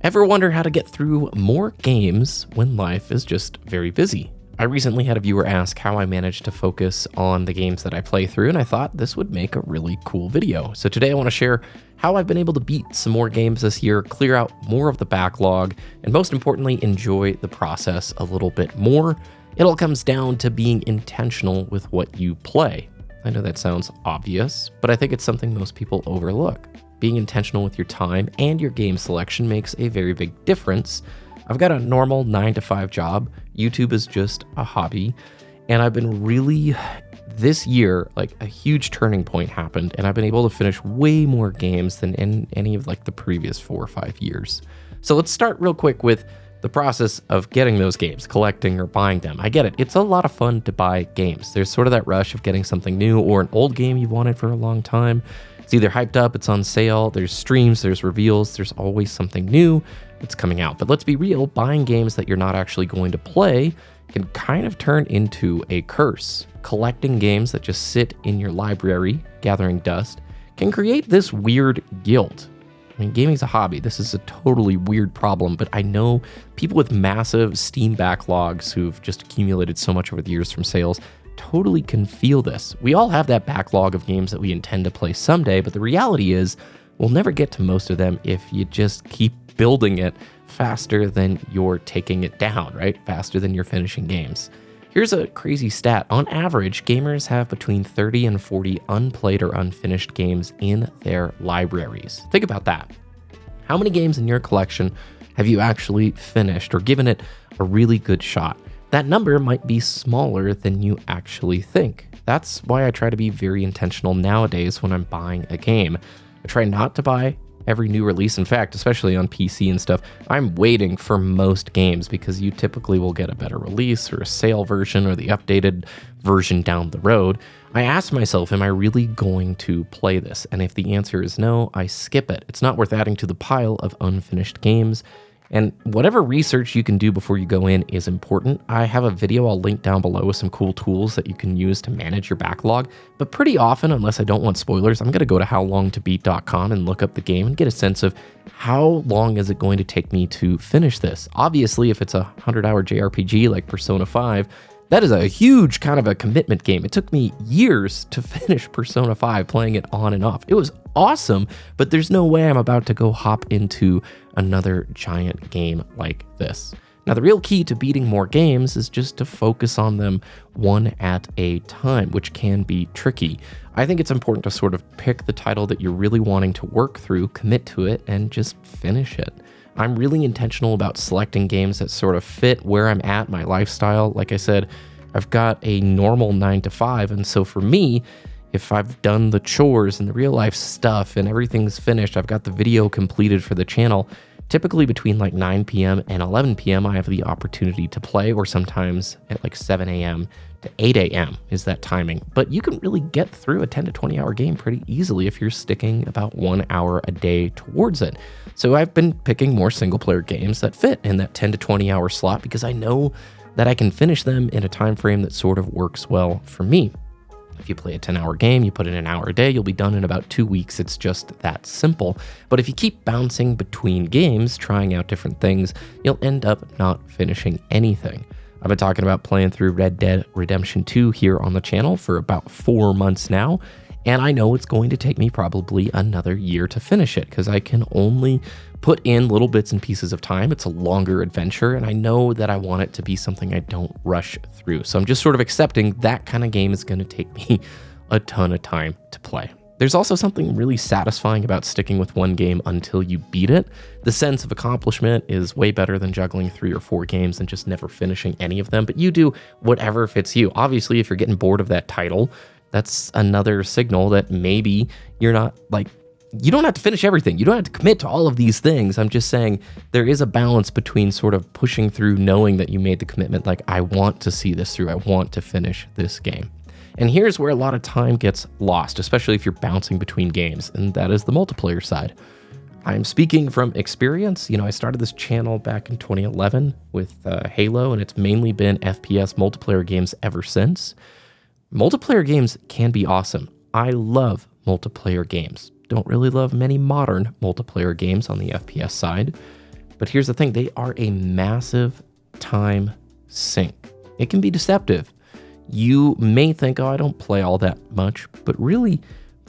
Ever wonder how to get through more games when life is just very busy? I recently had a viewer ask how I managed to focus on the games that I play through, and I thought this would make a really cool video. So today I want to share how I've been able to beat some more games this year, clear out more of the backlog, and most importantly, enjoy the process a little bit more. It all comes down to being intentional with what you play. I know that sounds obvious, but I think it's something most people overlook. Being intentional with your time and your game selection makes a very big difference. I've got a normal 9-to-5 job. YouTube is just a hobby. And I've been really, this year, like a huge turning point happened, and I've been able to finish way more games than in any of like the previous 4 or 5 years. So let's start real quick with the process of getting those games, collecting or buying them. I get it. It's a lot of fun to buy games. There's sort of that rush of getting something new or an old game you've wanted for a long time. It's either hyped up, it's on sale, there's streams, there's reveals, there's always something new that's coming out. But let's be real, buying games that you're not actually going to play can kind of turn into a curse. Collecting games that just sit in your library, gathering dust, can create this weird guilt. I mean, gaming's a hobby. This is a totally weird problem, but I know people with massive Steam backlogs who've just accumulated so much over the years from sales totally can feel this. We all have that backlog of games that we intend to play someday, but the reality is we'll never get to most of them if you just keep building it faster than you're taking it down, right? Faster than you're finishing games. Here's a crazy stat. On average, gamers have between 30 and 40 unplayed or unfinished games in their libraries. Think about that. How many games in your collection have you actually finished or given it a really good shot? That number might be smaller than you actually think. That's why I try to be very intentional nowadays when I'm buying a game. I try not to buy every new release. In fact, especially on PC and stuff, I'm waiting for most games because you typically will get a better release or a sale version or the updated version down the road. I ask myself, am I really going to play this? And if the answer is no, I skip it. It's not worth adding to the pile of unfinished games. And whatever research you can do before you go in is important. I have a video I'll link down below with some cool tools that you can use to manage your backlog. But pretty often, unless I don't want spoilers, I'm going to go to howlongtobeat.com and look up the game and get a sense of how long is it going to take me to finish this. Obviously, if it's a 100-hour JRPG like Persona 5, that is a huge kind of a commitment game. It took me years to finish Persona 5, playing it on and off. It was awesome, but there's no way I'm about to go hop into another giant game like this. Now, the real key to beating more games is just to focus on them one at a time, which can be tricky. I think it's important to sort of pick the title that you're really wanting to work through, commit to it, and just finish it. I'm really intentional about selecting games that sort of fit where I'm at, my lifestyle. Like I said, I've got a normal 9-to-5, and so for me, if I've done the chores and the real life stuff and everything's finished, I've got the video completed for the channel, typically between like 9 p.m. and 11 p.m. I have the opportunity to play, or sometimes at like 7 a.m. to 8 a.m. is that timing. But you can really get through a 10 to 20 hour game pretty easily if you're sticking about 1 hour a day towards it. So I've been picking more single player games that fit in that 10 to 20 hour slot because I know that I can finish them in a time frame that sort of works well for me. If you play a 10-hour game, you put in an hour a day, you'll be done in about 2 weeks. It's just that simple. But if you keep bouncing between games, trying out different things, you'll end up not finishing anything. I've been talking about playing through Red Dead Redemption 2 here on the channel for about 4 months now, and I know it's going to take me probably another year to finish it because I can only put in little bits and pieces of time. It's a longer adventure, and I know that I want it to be something I don't rush through. So I'm just sort of accepting that kind of game is going to take me a ton of time to play. There's also something really satisfying about sticking with one game until you beat it. The sense of accomplishment is way better than juggling 3 or 4 games and just never finishing any of them, but you do whatever fits you. Obviously, if you're getting bored of that title, that's another signal that maybe you're not like, you don't have to finish everything. You don't have to commit to all of these things. I'm just saying there is a balance between sort of pushing through, knowing that you made the commitment, like I want to see this through. I want to finish this game. And here's where a lot of time gets lost, especially if you're bouncing between games, and that is the multiplayer side. I'm speaking from experience. I started this channel back in 2011 with Halo, and it's mainly been FPS multiplayer games ever since. Multiplayer games can be awesome. I love multiplayer games. Don't really love many modern multiplayer games on the FPS side. But here's the thing, they are a massive time sink. It can be deceptive. You may think, oh, I don't play all that much, but really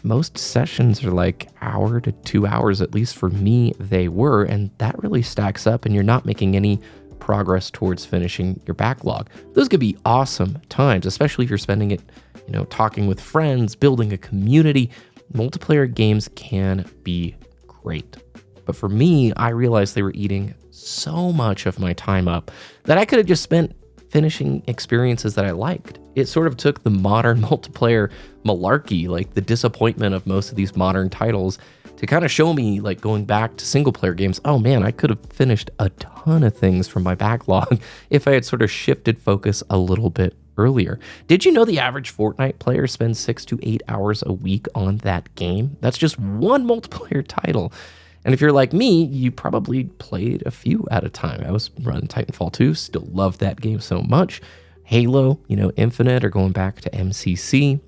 most sessions are like hour to 2 hours, at least for me, they were, and that really stacks up and you're not making any progress towards finishing your backlog. Those could be awesome times, especially if you're spending it, talking with friends, building a community. Multiplayer games can be great. But for me, I realized they were eating so much of my time up that I could have just spent finishing experiences that I liked. It sort of took the modern multiplayer malarkey, like the disappointment of most of these modern titles, to kind of show me, like going back to single player games, oh man, I could have finished a ton of things from my backlog if I had sort of shifted focus a little bit earlier. Did you know the average Fortnite player spends 6 to 8 hours a week on that game? That's just one multiplayer title. And if you're like me, you probably played a few at a time. I was running Titanfall 2, still love that game so much. Halo, Infinite, or going back to MCC.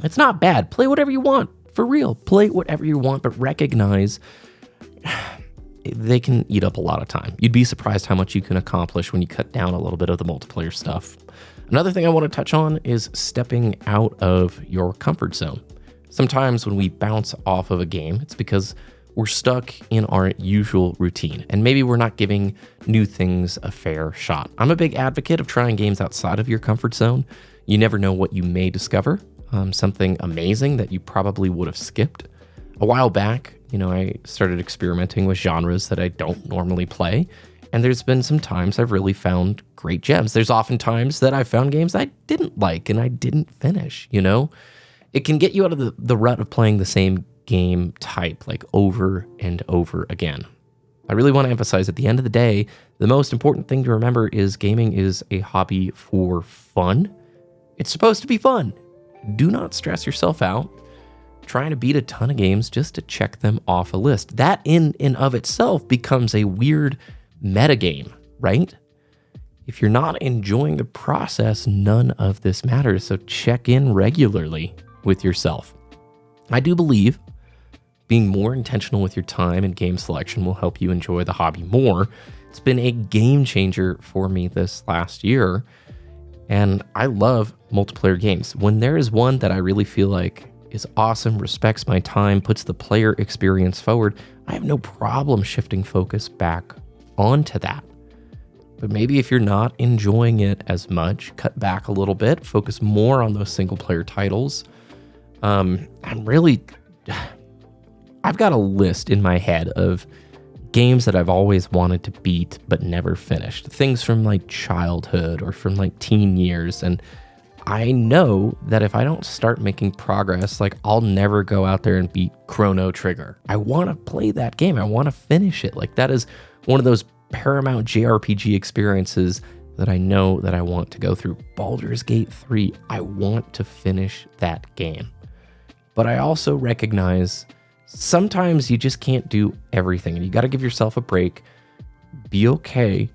It's not bad. Play whatever you want. For real, play whatever you want, but recognize they can eat up a lot of time. You'd be surprised how much you can accomplish when you cut down a little bit of the multiplayer stuff. Another thing I want to touch on is stepping out of your comfort zone. Sometimes when we bounce off of a game, it's because we're stuck in our usual routine, and maybe we're not giving new things a fair shot. I'm a big advocate of trying games outside of your comfort zone. You never know what you may discover, something amazing that you probably would have skipped. A while back, I started experimenting with genres that I don't normally play, and there's been some times I've really found great gems. There's often times that I found games I didn't like and I didn't finish, It can get you out of the rut of playing the same game type like over and over again. I really want to emphasize at the end of the day, the most important thing to remember is gaming is a hobby for fun. It's supposed to be fun. Do not stress yourself out trying to beat a ton of games just to check them off a list. That in and of itself becomes a weird metagame, right? If you're not enjoying the process, none of this matters. So check in regularly with yourself. I do believe being more intentional with your time and game selection will help you enjoy the hobby more. It's been a game changer for me this last year, and I love multiplayer games. When there is one that I really feel like is awesome, respects my time, puts the player experience forward, I have no problem shifting focus back onto that. But maybe if you're not enjoying it as much, cut back a little bit, focus more on those single player titles. I've got a list in my head of games that I've always wanted to beat but never finished. Things from like childhood or from like teen years. And I know that if I don't start making progress, like I'll never go out there and beat Chrono Trigger. I want to play that game. I want to finish it. Like that is one of those paramount JRPG experiences that I know that I want to go through. Baldur's Gate 3, I want to finish that game. But I also recognize sometimes you just can't do everything, and you got to give yourself a break. Be okay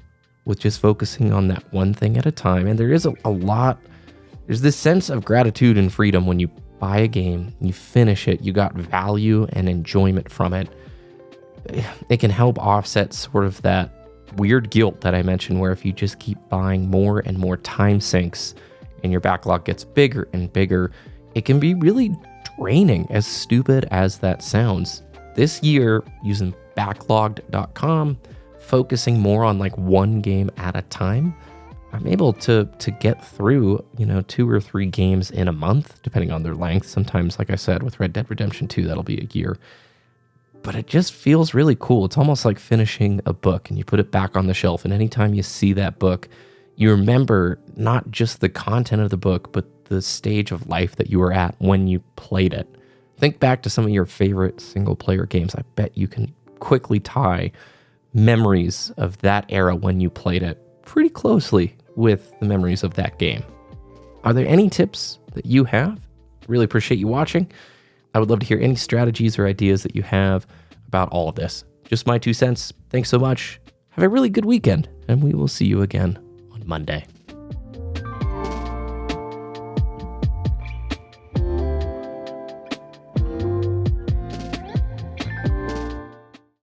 with just focusing on that one thing at a time. And there is there's this sense of gratitude and freedom when you buy a game, you finish it, you got value and enjoyment from it. It can help offset sort of that weird guilt that I mentioned, where if you just keep buying more and more time sinks and your backlog gets bigger and bigger, it can be really draining, as stupid as that sounds. This year, using backlogged.com, focusing more on like one game at a time, I'm able to get through, 2 or 3 games in a month, depending on their length. Sometimes, like I said, with Red Dead Redemption 2, that'll be a year. But it just feels really cool. It's almost like finishing a book and you put it back on the shelf. And anytime you see that book, you remember not just the content of the book, but the stage of life that you were at when you played it. Think back to some of your favorite single player games. I bet you can quickly tie memories of that era when you played it pretty closely with the memories of that game. Are there any tips that you have? Really appreciate you watching. I would love to hear any strategies or ideas that you have about all of this. Just my 2 cents. Thanks so much. Have a really good weekend, and we will see you again on Monday.